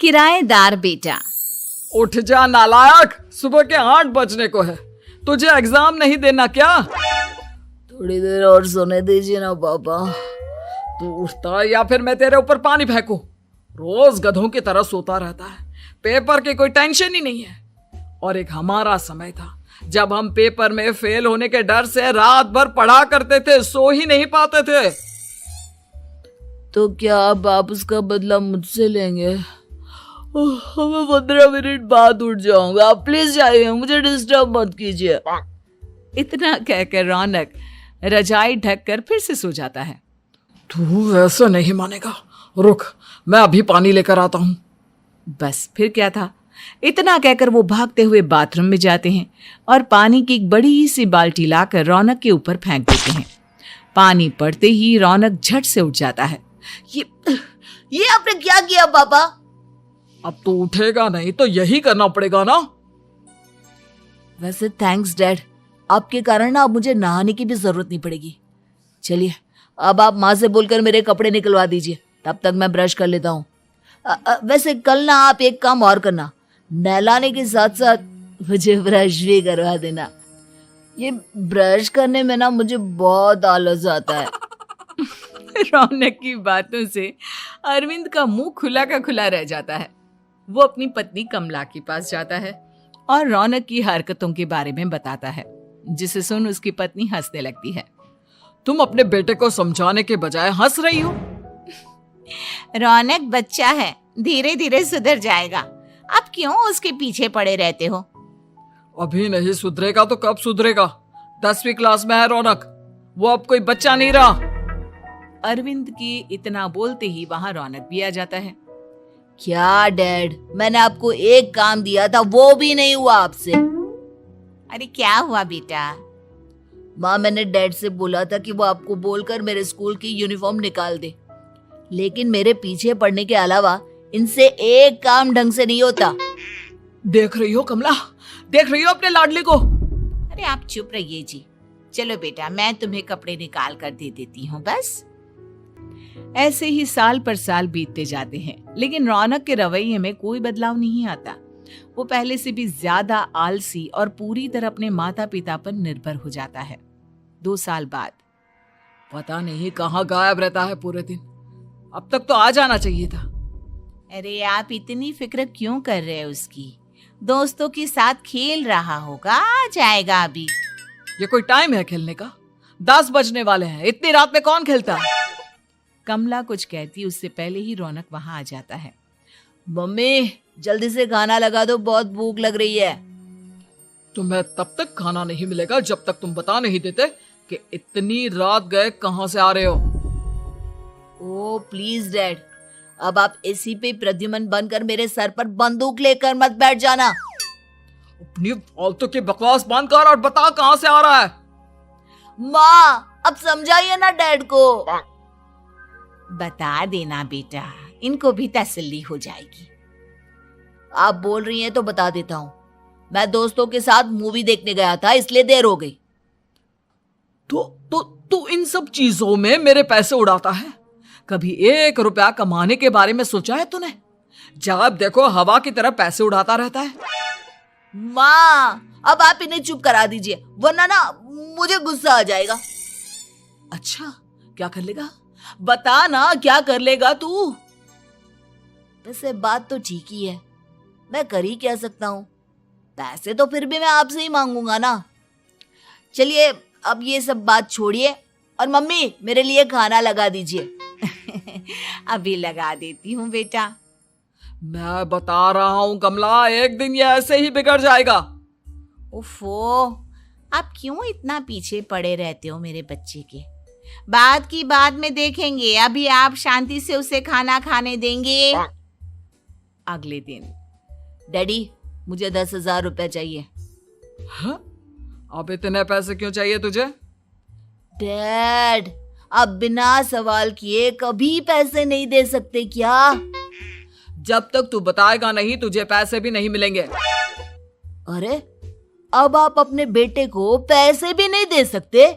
किराएदार बेटा। उठ जा नालायक, सुबह के 8 बजने को है। तुझे एग्जाम नहीं देना क्या? थोड़ी देर और सोने दीजिए ना पापा। तू उठता या फिर मैं तेरे ऊपर पानी फेंकूं? रोज गधों की तरह सोता रहता है, पेपर की कोई टेंशन ही नहीं है। और एक हमारा समय था जब हम पेपर में फेल होने के डर से रात भर पढ़ा करते थे, सो ही नहीं पाते थे। तो क्या अब आप उसका बदला मुझसे लेंगे? मैं 15 मिनट बाद उठ जाऊंगा, आप प्लीज जाइए, मुझे डिस्टर्ब मत कीजिए। इतना कहकर रौनक रजाई ढककर फिर से सो जाता है। तू ऐसा नहीं मानेगा, रुक मैं अभी पानी लेकर आता हूं। बस फिर क्या था, इतना कहकर वो भागते हुए बाथरूम में जाते हैं और पानी की एक बड़ी सी बाल्टी लाकर रौनक के ऊपर फेंक देते हैं। पानी पड़ते ही रौनक झट से उठ जाता है। ये आपने क्या किया पापा? अब तो उठेगा नहीं तो यही करना पड़ेगा ना। वैसे थैंक्स डैड, आपके कारण ना अब मुझे नहाने की भी जरूरत नहीं पड़ेगी। चलिए अब आप माँ से बोलकर मेरे कपड़े निकलवा दीजिए, तब तक मैं ब्रश कर लेता हूँ। वैसे कल ना आप एक काम और करना, नहलाने के साथ साथ मुझे ब्रश भी करवा देना। ये ब्रश करने में ना मुझे बहुत आलस आता है। रौनक की बातों से अरविंद का मुंह खुला का खुला रह जाता है। वो अपनी पत्नी कमला के पास जाता है और रौनक की हरकतों के बारे में बताता है, जिसे सुन उसकी पत्नी हंसने लगती है। तुम अपने बेटे को समझाने के बजाय हंस रही हो। रौनक बच्चा है, धीरे धीरे सुधर जाएगा, आप क्यों उसके पीछे पड़े रहते हो? अभी नहीं सुधरेगा तो कब सुधरेगा? 10वीं क्लास में है रौनक, वो अब कोई बच्चा नहीं रहा। अरविंद की इतना बोलते ही वहां रौनक भी आ जाता है। क्या डैड, मैंने आपको एक काम दिया था, वो भी नहीं हुआ आपसे। अरे क्या हुआ बेटा? माँ, मैंने डैड से बोला था कि वो आपको बोलकर मेरे स्कूल की यूनिफॉर्म निकाल दे, लेकिन मेरे पीछे पड़ने के अलावा इनसे एक काम ढंग से नहीं होता। देख रही हो कमला, देख रही हो अपने लाडले को? अरे आप चुप रहिए जी। चलो बेटा, मैं तुम्हें कपड़े निकाल कर दे देती हूँ। बस ऐसे ही साल पर साल बीतते जाते हैं, लेकिन रौनक के रवैये में कोई बदलाव नहीं आता। वो पहले से भी ज्यादा आलसी और पूरी तरह अपने माता पिता पर निर्भर हो जाता है। 2 साल बाद पता नहीं कहाँ गायब रहता है पूरे दिन, अब तक तो आ जाना चाहिए था। अरे आप इतनी फिक्र क्यों कर रहे हैं उसकी? दोस्तों के साथ खेल रहा होगा, आ जाएगा अभी। ये कोई टाइम है खेलने का? 10 बजने वाले हैं, इतनी रात में कौन खेलता है? कमला कुछ कहती उससे पहले ही रौनक वहां आ जाता है। मम्मी जल्दी से खाना लगा दो, बहुत भूख लग रही है। तुम्हें तब तक खाना नहीं मिलेगा जब तक तुम बता नहीं देते कि इतनी रात गए कहां से आ रहे हो। ओ प्लीज डैड, अब आप एसी पे प्रद्युमन बनकर मेरे सर पर बंदूक लेकर मत बैठ जाना। अपनी फालतू की बकवास बंद कर और बता कहां से आ रहा है। माँ अब समझाइए ना डैड को। बता देना बेटा, इनको भी तसल्ली हो जाएगी। आप बोल रही हैं तो बता देता हूँ, मैं दोस्तों के साथ मूवी देखने गया था, इसलिए देर हो गई। तो इन सब चीजों में मेरे पैसे उड़ाता है। कभी 1 रुपया कमाने के बारे में सोचा है तूने? जब देखो हवा की तरह पैसे उड़ाता रहता है। माँ अब आप इन्हें चुप करा दीजिए, वरना ना मुझे गुस्सा आ जाएगा। अच्छा क्या कर लेगा? बता ना क्या कर लेगा तू? वैसे बात तो ठीक ही है, मैं कर ही क्या सकता हूँ। पैसे तो फिर भी मैं आपसे ही मांगूंगा ना। चलिए अब ये सब बात छोड़िए और मम्मी मेरे लिए खाना लगा दीजिए। अभी लगा देती हूँ बेटा। मैं बता रहा हूँ कमला, एक दिन ये ऐसे ही बिगड़ जाएगा। ओफो, आप क्यों इतना पीछे पड़े रहते हो मेरे बच्चे के? बात की बाद में देखेंगे, अभी आप शांति से उसे खाना खाने देंगे। अगले दिन डैडी मुझे 10,000 रुपए चाहिए। हाँ? अब इतने पैसे क्यों चाहिए तुझे? डैड आप बिना सवाल किए कभी पैसे नहीं दे सकते क्या? जब तक तू बताएगा नहीं तुझे पैसे भी नहीं मिलेंगे। अरे अब आप अपने बेटे को पैसे भी नहीं दे सकते?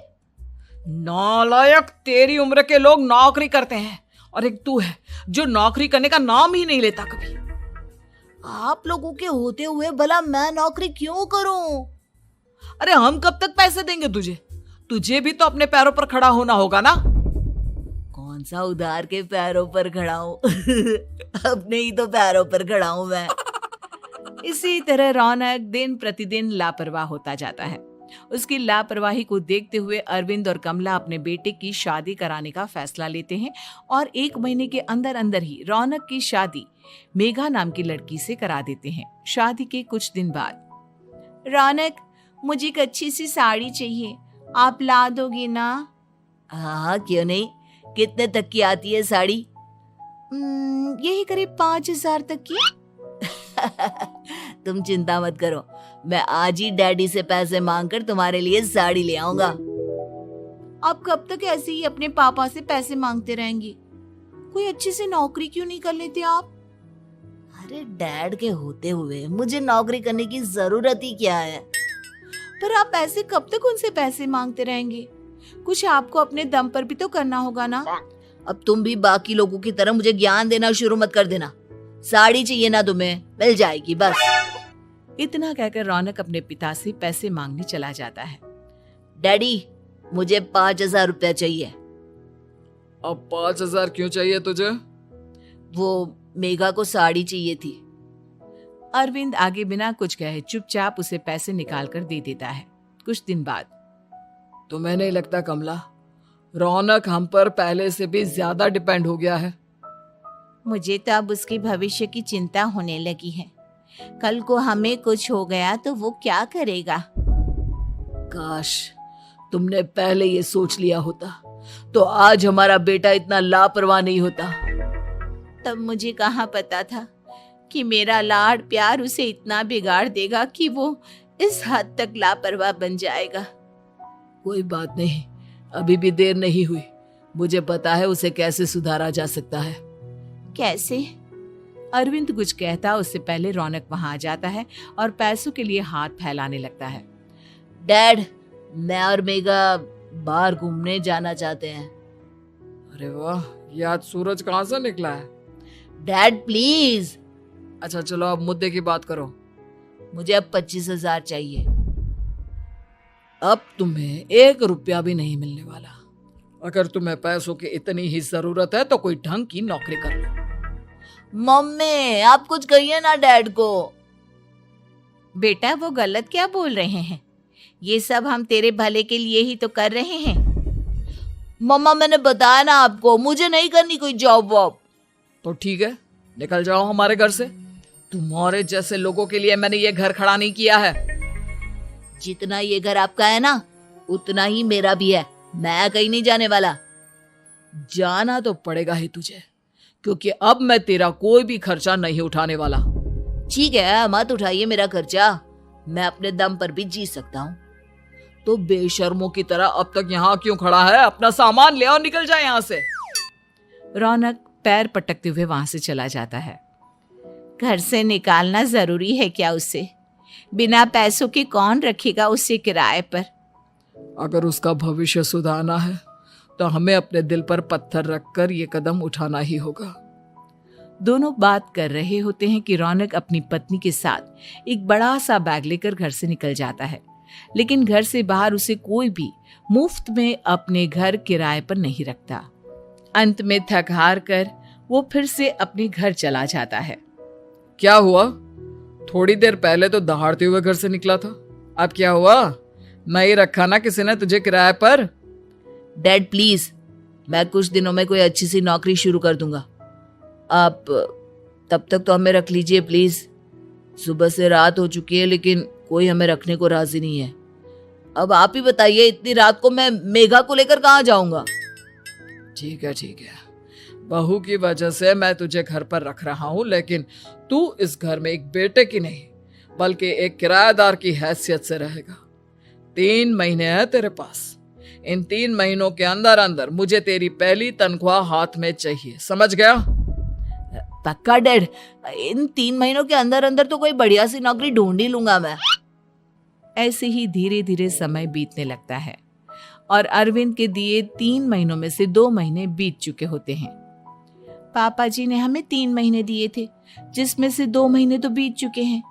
नालायक, तेरी उम्र के लोग नौकरी करते हैं और एक तू है जो नौकरी करने का नाम ही नहीं लेता कभी। आप लोगों के होते हुए भला मैं नौकरी क्यों करूं? अरे हम कब तक पैसे देंगे तुझे? तुझे भी तो अपने पैरों पर खड़ा होना होगा ना। कौन सा उधार के पैरों पर खड़ा हूं? अपने ही तो पैरों पर खड़ा हूं मैं। इसी तरह रौनक दिन प्रतिदिन लापरवाह होता जाता है। उसकी लापरवाही को देखते हुए अरविंद और कमला अपने बेटे की शादी कराने का फैसला लेते हैं और 1 महीने के अंदर अंदर ही रौनक की शादी मेघा नाम की लड़की से करा देते हैं। शादी के कुछ दिन बाद, रौनक, मुझे एक अच्छी सी साड़ी चाहिए, आप ला दोगे ना? हाँ, क्यों नहीं। कितने तक की आती है साड़ी? यही करीब 5,000 तक की। तुम चिंता मत करो, मैं आज ही डैडी से पैसे मांगकर तुम्हारे लिए साड़ी ले आऊंगा। आप कब तक ऐसे ही अपने पापा से पैसे मांगते रहेंगी? कोई अच्छी सी नौकरी क्यों नहीं कर लेते आप? अरे डैड के होते हुए मुझे नौकरी करने की जरूरत ही क्या है? पर आप ऐसे कब तक उनसे पैसे मांगते रहेंगे? कुछ आपको अपने दम पर भी तो करना होगा ना। अब तुम भी बाकी लोगों की तरह मुझे ज्ञान देना शुरू मत कर देना। साड़ी चाहिए ना तुम्हें, मिल जाएगी बस। इतना कहकर रौनक अपने पिता से पैसे मांगने चला जाता है। डैडी, मुझे 5,000 रुपया चाहिए। अब 5,000 क्यों चाहिए तुझे? वो मेघा को साड़ी चाहिए थी। अरविंद आगे बिना कुछ कहे चुपचाप उसे पैसे निकाल कर दे देता है। कुछ दिन बाद, तुम्हें नहीं लगता कमला, रौनक हम पर पहले से भी ज्यादा डिपेंड हो गया है? मुझे तो अब उसके भविष्य की चिंता होने लगी है। कल को हमें कुछ हो गया तो वो क्या करेगा? काश तुमने पहले ये सोच लिया होता तो आज हमारा बेटा इतना लापरवाह नहीं होता। तब मुझे कहाँ पता था कि मेरा लाड प्यार उसे इतना बिगाड़ देगा कि वो इस हद तक लापरवाह बन जाएगा। कोई बात नहीं, अभी भी देर नहीं हुई। मुझे पता है उसे कैसे सुधारा जा सकता है। कैसे? अरविंद कुछ कहता उससे पहले रौनक वहां आ जाता है और पैसों के लिए हाथ फैलाने लगता है। डैड, मैं और मेघा बाहर घूमने जाना चाहते हैं। अरे वाह, ये आज सूरज कहाँ से निकला है? Dad please. अच्छा चलो अब मुद्दे की बात करो। मुझे अब 25,000 चाहिए। अब तुम्हें 1 रुपया भी नहीं मिलने वाला। अगर तुम्हें पैसों की इतनी ही जरूरत है तो कोई ढंग की नौकरी कर लो। मम्मी, आप कुछ कहिए ना डैड को। बेटा, वो गलत क्या बोल रहे हैं? ये सब हम तेरे भले के लिए ही तो कर रहे हैं। मम्मा, मैंने बताया ना आपको, मुझे नहीं करनी कोई जॉब वॉब। तो ठीक है, निकल जाओ हमारे घर से। तुम्हारे जैसे लोगों के लिए मैंने ये घर खड़ा नहीं किया है। जितना ये घर आपका है ना, उतना ही मेरा भी है। मैं कहीं नहीं जाने वाला। जाना तो पड़ेगा ही तुझे, क्योंकि अब मैं तेरा कोई भी खर्चा नहीं उठाने वाला। ठीक है, मत उठाइए मेरा खर्चा, मैं अपने दम पर भी जी सकता हूँ। तो बेशर्मों की तरह अब तक यहाँ क्यों खड़ा है? अपना सामान ले और निकल जाए यहाँ से। रौनक पैर पटकते हुए वहां से चला जाता है। घर से निकालना जरूरी है क्या उसे? बिना पैसों के कौन रखेगा उसे किराए पर? अगर उसका भविष्य सुधारना है तो हमें अपने दिल पर पत्थर रखकर ये कदम उठाना ही होगा। दोनों बात कर रहे होते हैं कि रौनक अपनी पत्नी के साथ एक बड़ा सा बैग लेकर घर से निकल जाता है, लेकिन घर से बाहर उसे कोई भी मुफ्त में अपने घर किराए पर नहीं रखता। अंत में थक हार कर वो फिर से अपने घर चला जाता है। क्या हुआ? थोड़ी देर पहले तो दहाड़ते हुए घर से निकला था, अब क्या हुआ? नहीं रखा ना किसी ने तुझे किराए पर? डैड प्लीज, मैं कुछ दिनों में कोई अच्छी सी नौकरी शुरू कर दूंगा। आप तब तक तो हमें रख लीजिए प्लीज। सुबह से रात हो चुकी है लेकिन कोई हमें रखने को राजी नहीं है। अब आप ही बताइए, इतनी रात को मैं मेघा को लेकर कहाँ जाऊंगा? ठीक है, बहू की वजह से मैं तुझे घर पर रख रहा हूँ, लेकिन तू इस घर में एक बेटे की नहीं बल्कि एक किराएदार की हैसियत से रहेगा। 3 महीने हैं तेरे पास। इन 3 महीनों के अंदर अंदर मुझे तेरी पहली तनख्वाह हाथ में चाहिए, समझ गया? पक्का डैड, इन 3 महीनों के अंदर अंदर तो कोई बढ़िया सी नौकरी ढूंढ ही लूंगा मैं। ऐसे ही धीरे धीरे समय बीतने लगता है और अरविंद के दिए 3 महीनों में से 2 महीने बीत चुके होते हैं। पापा जी ने हमें 3 महीने दिए थे, जिसमें से 2 महीने तो बीत चुके हैं।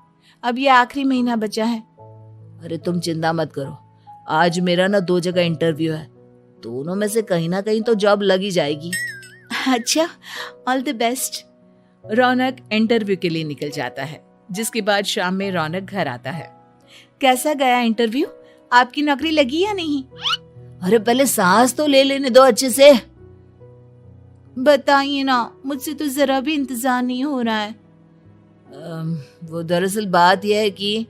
अब ये आखिरी महीना बचा है। अरे तुम चिंता मत करो, आज मेरा ना 2 जगह इंटरव्यू है, दोनों में से कहीं ना कहीं तो जॉब लग ही जाएगी। अच्छा, all the best. Raunak interview के लिए निकल जाता है, जिसके बाद शाम में रौनक घर आता है। कैसा गया इंटरव्यू? आपकी नौकरी लगी या नहीं? अरे पहले सांस तो ले लेने दो अच्छे से। बताइए ना, मुझसे तो जरा भी इंतजार नहीं हो रहा है। वो दरअसल बात यह है कि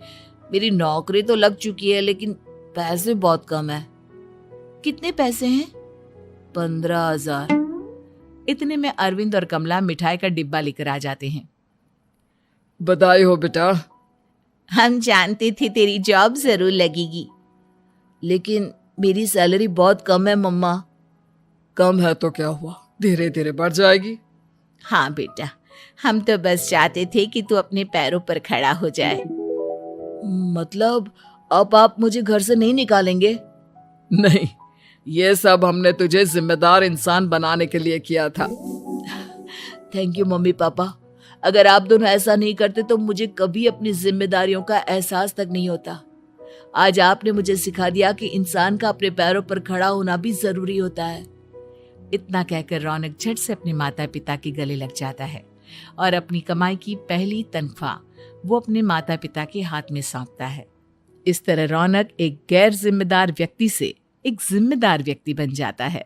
मेरी नौकरी तो लग चुकी है, लेकिन पैसे बहुत कम है। कितने पैसे हैं? 15,000। इतने में अरविंद और कमला मिठाई का डिब्बा लेकर आ जाते हैं। बधाई हो बेटा। हम जानते थे तेरी जॉब जरूर लगेगी। लेकिन मेरी सैलरी बहुत कम है मम्मा। कम है तो क्या हुआ, धीरे धीरे बढ़ जाएगी। हाँ बेटा, हम तो बस चाहते थे कि तू अपने पैरों पर खड़ा हो जाए। मतलब अब आप मुझे घर से नहीं निकालेंगे? नहीं, ये सब हमने तुझे जिम्मेदार इंसान बनाने के लिए किया था। Thank you mummy papa. अगर आप दोनों ऐसा नहीं करते तो मुझे कभी अपनी जिम्मेदारियों का एहसास तक नहीं होता। आज आपने मुझे सिखा दिया कि इंसान का अपने पैरों पर खड़ा होना भी जरूरी होता है। इतना कहकर रौनक झट से अपने माता पिता के गले लग जाता है और अपनी कमाई की पहली तनख्वाह वो अपने माता पिता के हाथ में सौंपता है। इस तरह रौनक एक गैर जिम्मेदार व्यक्ति से एक जिम्मेदार व्यक्ति बन जाता है।